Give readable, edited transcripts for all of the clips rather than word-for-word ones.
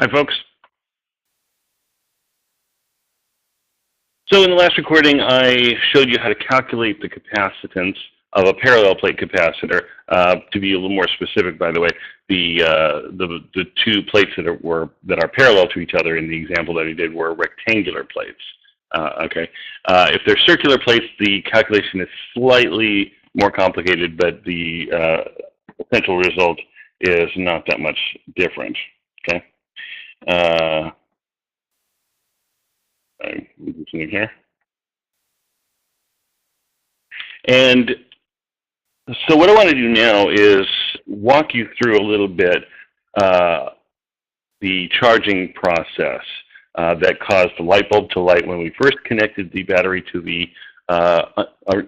Hi, folks. So in the last recording, I showed you how to calculate the capacitance of a parallel plate capacitor. To be a little more specific, by the way, the two plates that are parallel to each other in the example that I did were rectangular plates. Okay. If they're circular plates, the calculation is slightly more complicated, but the essential result is not that much different. Okay. I'm moving here. And so what I want to do now is walk you through a little bit the charging process that caused the light bulb to light when we first connected the battery to the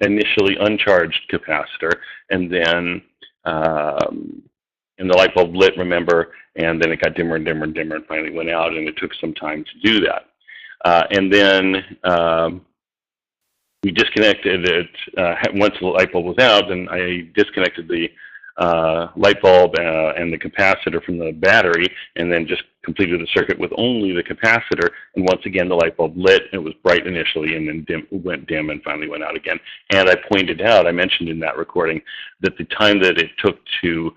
initially uncharged capacitor, and then and the light bulb lit, remember, and then it got dimmer and dimmer and dimmer and finally went out, and it took some time to do that. And then we disconnected it once the light bulb was out, and I disconnected the light bulb and the capacitor from the battery, and then just completed the circuit with only the capacitor. And once again, the light bulb lit. It was bright initially, and then went dim, and finally went out again. And I pointed out, I mentioned in that recording, that the time that it took to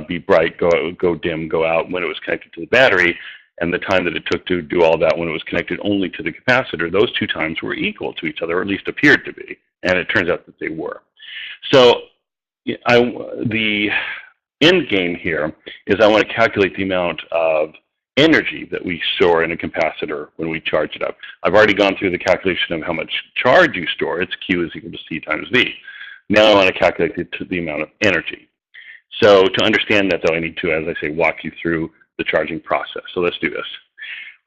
be bright, go dim, go out when it was connected to the battery, and the time that it took to do all that when it was connected only to the capacitor, those two times were equal to each other, or at least appeared to be. And it turns out that they were. So the end game here is I want to calculate the amount of energy that we store in a capacitor when we charge it up. I've already gone through the calculation of how much charge you store. It's Q is equal to C times V. Now I want to calculate the amount of energy. So to understand that, though, I need to, as I say, walk you through the charging process. So let's do this.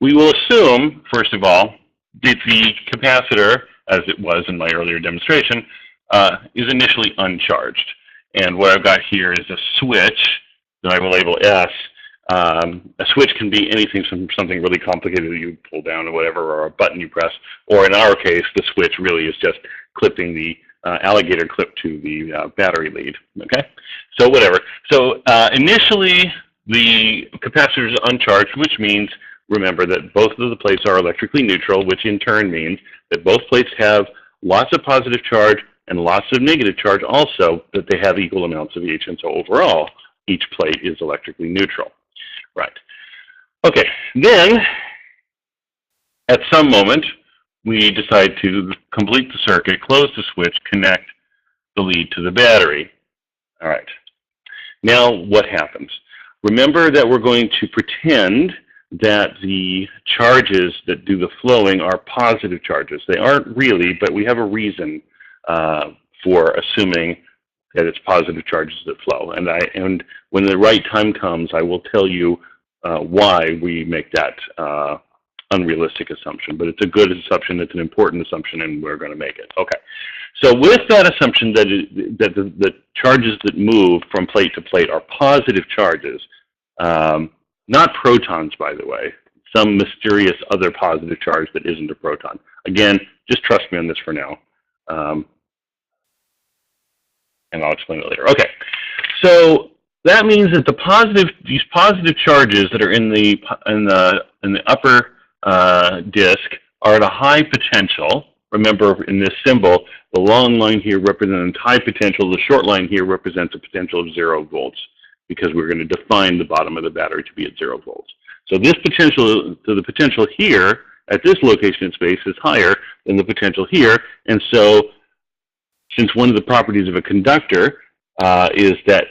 We will assume, first of all, that the capacitor, as it was in my earlier demonstration, is initially uncharged. And what I've got here is a switch that I will label S. A switch can be anything from something really complicated that you pull down or whatever, or a button you press. Or in our case, the switch really is just clipping the alligator clip to the battery lead. Okay, so whatever. So initially, the capacitor is uncharged, which means, remember, that both of the plates are electrically neutral, which in turn means that both plates have lots of positive charge and lots of negative charge also, that they have equal amounts of each. And so overall, each plate is electrically neutral. Right. Okay, then at some moment, we decide to complete the circuit, close the switch, connect the lead to the battery. All right. Now what happens? Remember that we're going to pretend that the charges that do the flowing are positive charges. They aren't really, but we have a reason for assuming that it's positive charges that flow. And when the right time comes, I will tell you why we make that unrealistic assumption. But it's a good assumption, it's an important assumption, and we're going to make it. Okay. So with that assumption that the charges that move from plate to plate are positive charges, not protons, by the way, some mysterious other positive charge that isn't a proton. Again, just trust me on this for now, and I'll explain it later. Okay, so that means that these positive charges that are in the upper disk are at a high potential. Remember, in this symbol, the long line here represents high potential. The short line here represents a potential of 0 volts, because we're going to define the bottom of the battery to be at 0 volts. So this potential, so the potential here at this location in space is higher than the potential here. And so since one of the properties of a conductor is that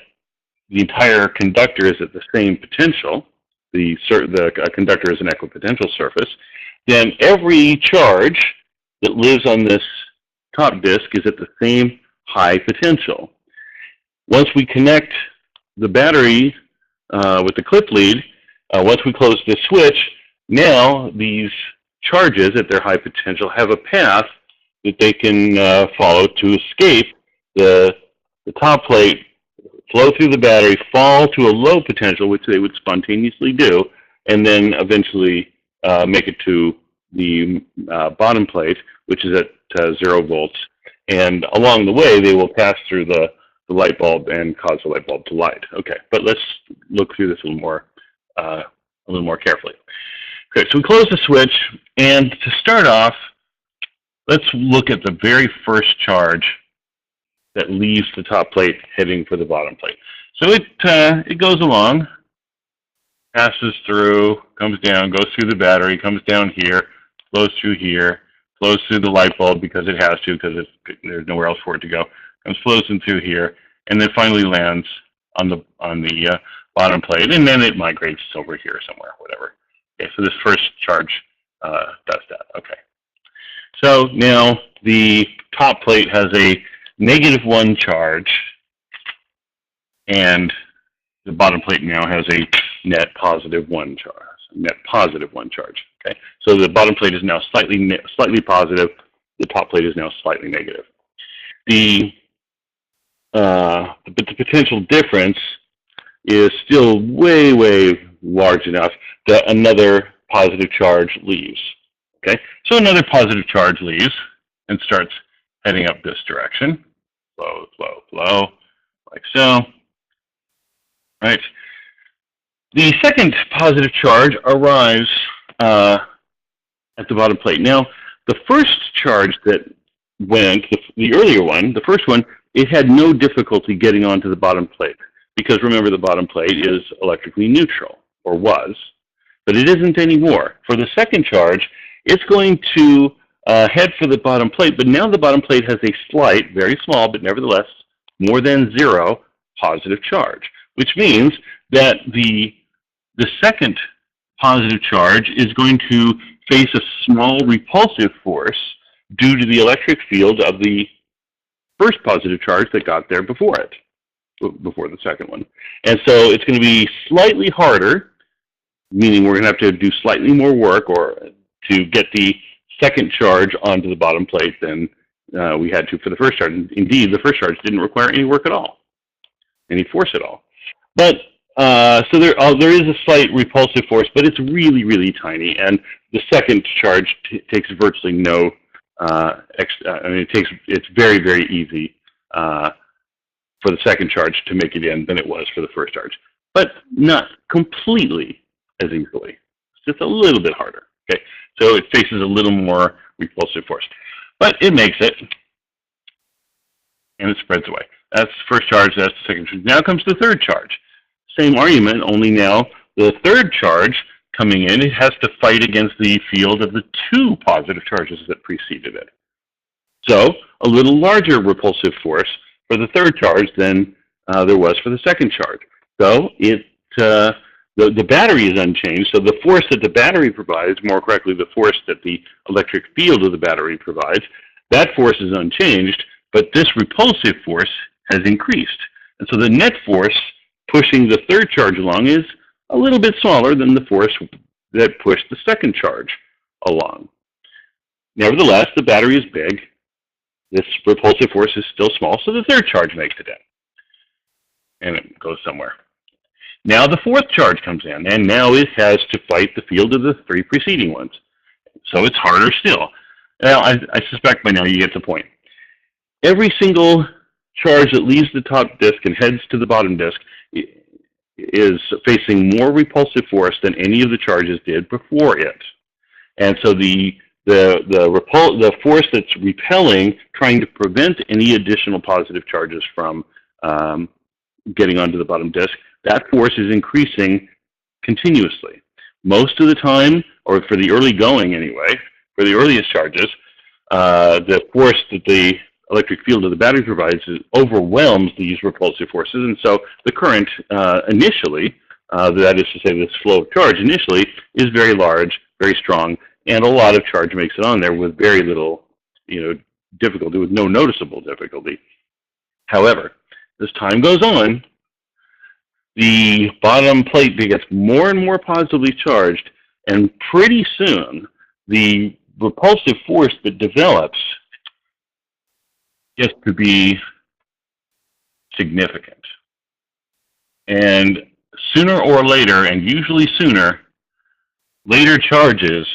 the entire conductor is at the same potential, the conductor is an equipotential surface, then every charge that lives on this top disk is at the same high potential. Once we connect the battery with the clip lead, once we close this switch, now these charges at their high potential have a path that they can follow to escape the top plate, flow through the battery, fall to a low potential, which they would spontaneously do, and then eventually make it to the bottom plate, which is at 0 volts. And along the way, they will pass through the light bulb and cause the light bulb to light. Okay, but let's look through this a a little more carefully. Okay, so we close the switch, and to start off, let's look at the very first charge that leaves the top plate heading for the bottom plate. So it goes along, passes through, comes down, goes through the battery, comes down here, flows through here, flows through the light bulb because it has to, because there's nowhere else for it to go, flows in through here, and then finally lands on the bottom plate, and then it migrates over here somewhere, whatever. Okay, so this first charge does that. Okay. So now the top plate has a -1 charge, and the bottom plate now has a net +1 charge. Okay. So the bottom plate is now slightly positive. The top plate is now slightly negative. But the potential difference is still way, way large enough that another positive charge leaves. Okay, so another positive charge leaves and starts heading up this direction. Flow, flow, flow, like so. Right. The second positive charge arrives at the bottom plate. Now, the first charge that went, the earlier one, the first one, it had no difficulty getting onto the bottom plate. Because remember, the bottom plate is electrically neutral, or was, but it isn't anymore. For the second charge, it's going to head for the bottom plate, but now the bottom plate has a slight, very small, but nevertheless more than 0 positive charge, which means that the second positive charge is going to face a small repulsive force due to the electric field of the first positive charge that got there before it. Before the second one. And so it's going to be slightly harder, meaning we're going to have to do slightly more work to get the second charge onto the bottom plate than we had to for the first charge. Indeed, the first charge didn't require any work at all, any force at all. But so there is a slight repulsive force, but it's really, really tiny. And the second charge takes virtually no, it's very, very easy for the second charge to make it in than it was for the first charge, but not completely as easily. It's just a little bit harder. Okay, so it faces a little more repulsive force, but it makes it, and it spreads away. That's the first charge. That's the second charge. Now comes the third charge. Same argument, only now the third charge coming in, it has to fight against the field of the 2 positive charges that preceded it. So a little larger repulsive force for the third charge than there was for the second charge. So the battery is unchanged, so the force that the battery provides, more correctly the force that the electric field of the battery provides, that force is unchanged, but this repulsive force has increased. And so the net force pushing the third charge along is a little bit smaller than the force that pushed the second charge along. Nevertheless, the battery is big. This repulsive force is still small, so the third charge makes it in. And it goes somewhere. Now the fourth charge comes in, and now it has to fight the field of the 3 preceding ones. So it's harder still. Now, I suspect by now you get the point. Every single charge that leaves the top disk and heads to the bottom disk is facing more repulsive force than any of the charges did before it. And so the force that's repelling, trying to prevent any additional positive charges from getting onto the bottom disk, that force is increasing continuously. Most of the time, or for the early going anyway, for the earliest charges, the force that the electric field of the battery provides overwhelms these repulsive forces, and so the current initially, that is to say this flow of charge initially, is very large, very strong, and a lot of charge makes it on there with very little difficulty, with no noticeable difficulty. However, as time goes on, the bottom plate gets more and more positively charged, and pretty soon the repulsive force that develops gets to be significant. And sooner or later, and usually sooner, later charges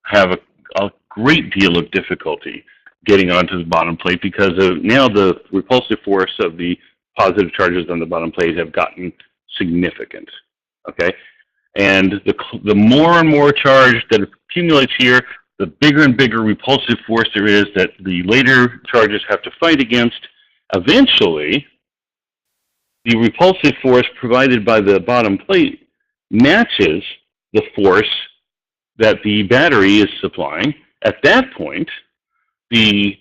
have a great deal of difficulty getting onto the bottom plate because now the repulsive force of the positive charges on the bottom plate have gotten significant. Okay? And the more and more charge that accumulates here, the bigger and bigger repulsive force there is that the later charges have to fight against. Eventually, the repulsive force provided by the bottom plate matches the force that the battery is supplying. At that point, the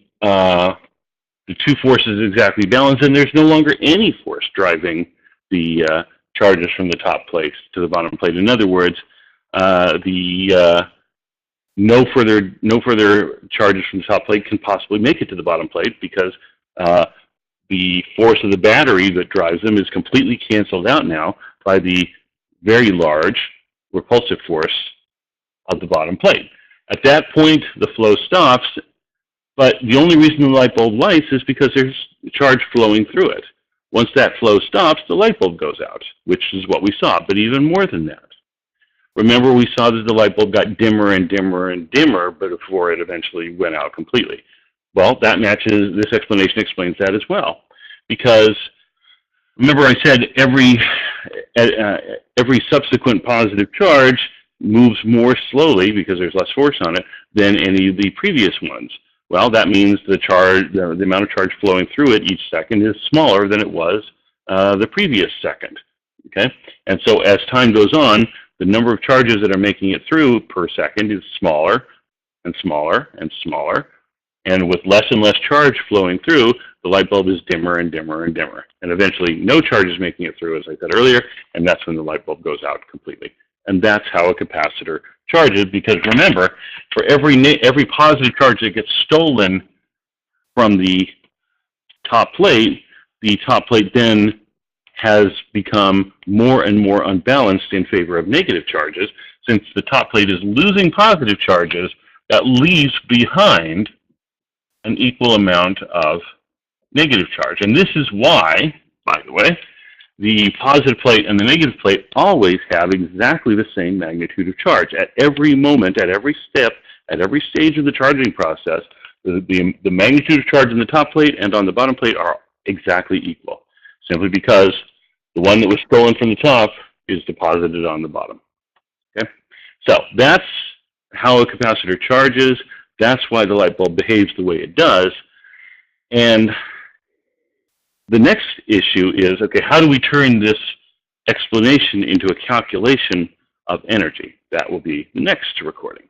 two forces exactly balance, and there's no longer any force driving the charges from the top plate to the bottom plate. In other words, no further charges from the top plate can possibly make it to the bottom plate because the force of the battery that drives them is completely canceled out now by the very large repulsive force of the bottom plate. At that point, the flow stops, but the only reason the light bulb lights is because there's charge flowing through it. Once that flow stops, the light bulb goes out, which is what we saw, but even more than that. Remember, we saw that the light bulb got dimmer and dimmer and dimmer before it eventually went out completely. Well, this explanation explains that as well. Because, remember I said every subsequent positive charge moves more slowly because there's less force on it than any of the previous ones. Well, that means the amount of charge flowing through it each second is smaller than it was the previous second. Okay? And so as time goes on, the number of charges that are making it through per second is smaller and smaller and smaller. And with less and less charge flowing through, the light bulb is dimmer and dimmer and dimmer. And eventually no charge is making it through, as I said earlier, and that's when the light bulb goes out completely. And that's how a capacitor charges, because remember, for every positive charge that gets stolen from the top plate then has become more and more unbalanced in favor of negative charges. Since the top plate is losing positive charges, that leaves behind an equal amount of negative charge. And this is why, by the way, the positive plate and the negative plate always have exactly the same magnitude of charge. At every moment, at every step, at every stage of the charging process, the magnitude of charge in the top plate and on the bottom plate are exactly equal, simply because the one that was stolen from the top is deposited on the bottom. Okay? So that's how a capacitor charges. That's why the light bulb behaves the way it does. And the next issue is, okay, how do we turn this explanation into a calculation of energy? That will be the next recording.